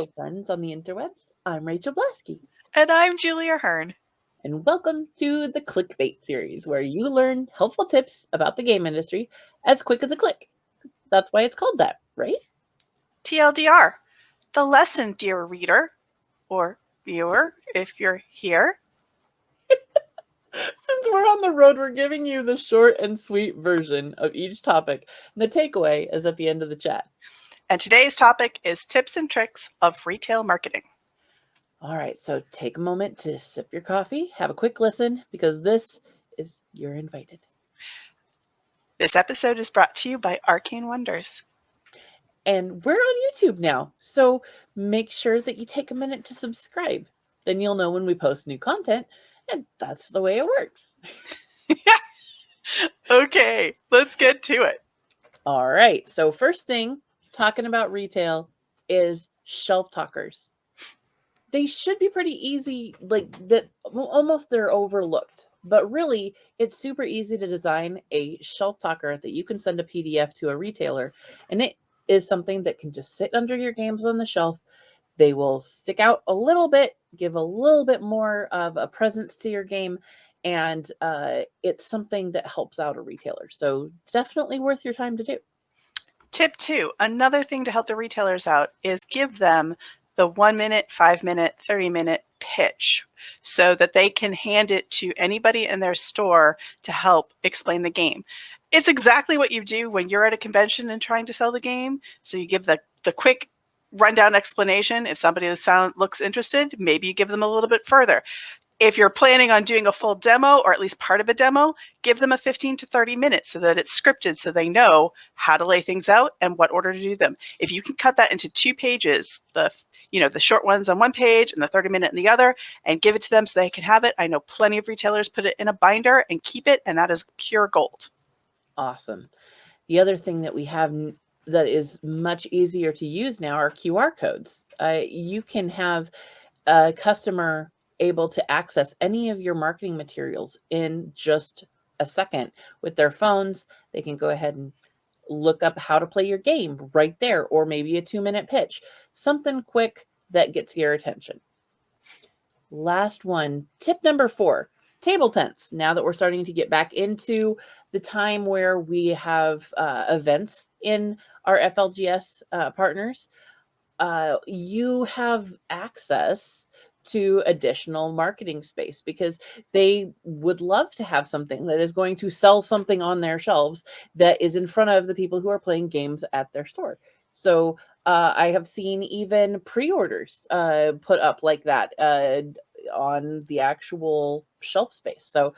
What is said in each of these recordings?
Hello, friends on the interwebs. I'm Rachel Blasky, And I'm Julie Ahern. and welcome to the Clickbait series, where you learn helpful tips about the game industry as quick as a click. That's why it's called that, right? TLDR, the lesson, dear reader, or viewer, if you're here. Since we're on the road, we're giving you the short and sweet version of each topic, and the takeaway is at the end of the chat. And today's topic is tips and tricks of retail marketing. All right, so take a moment to sip your coffee, have a quick listen, because you're invited. This episode is brought to you by Arcane Wonders. And we're on YouTube now, so make sure that you take a minute to subscribe. Then you'll know when we post new content, and that's the way it works. Okay, let's get to it. All right, so first thing, talking about retail, is shelf talkers. They should be pretty easy, like that, almost they're overlooked. But really, it's super easy to design a shelf talker that you can send a PDF to a retailer, and it is something that can just sit under your games on the shelf. They will stick out a little bit, give a little bit more of a presence to your game, and it's something that helps out a retailer. So definitely worth your time to do. Tip 2, another thing to help the retailers out is give them the 1 minute, 5 minute, 30-minute pitch so that they can hand it to anybody in their store to help explain the game. It's exactly what you do when you're at a convention and trying to sell the game. So you give the quick rundown explanation. If somebody looks interested, maybe you give them a little bit further. If you're planning on doing a full demo or at least part of a demo, give them a 15 to 30 minutes so that it's scripted so they know how to lay things out and what order to do them. If you can cut that into 2 pages, the short ones on one page and the 30-minute in the other, and give it to them so they can have it. I know plenty of retailers put it in a binder and keep it, and that is pure gold. Awesome. The other thing that we have that is much easier to use now are QR codes. You can have a customer able to access any of your marketing materials in just a second with their phones. They can go ahead and look up how to play your game right there, or maybe a 2-minute pitch, something quick that gets your attention. Last one, tip number 4, table tents. Now that we're starting to get back into the time where we have events in our FLGS partners, you have access to additional marketing space because they would love to have something that is going to sell something on their shelves that is in front of the people who are playing games at their store. So I have seen even pre-orders put up like that on the actual shelf space. So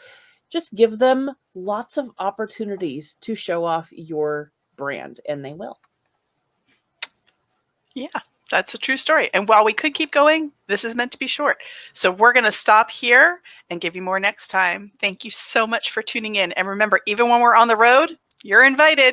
just give them lots of opportunities to show off your brand, and they will. Yeah, that's a true story. And while we could keep going, this is meant to be short. So we're going to stop here and give you more next time. Thank you so much for tuning in. And remember, even when we're on the road, you're invited.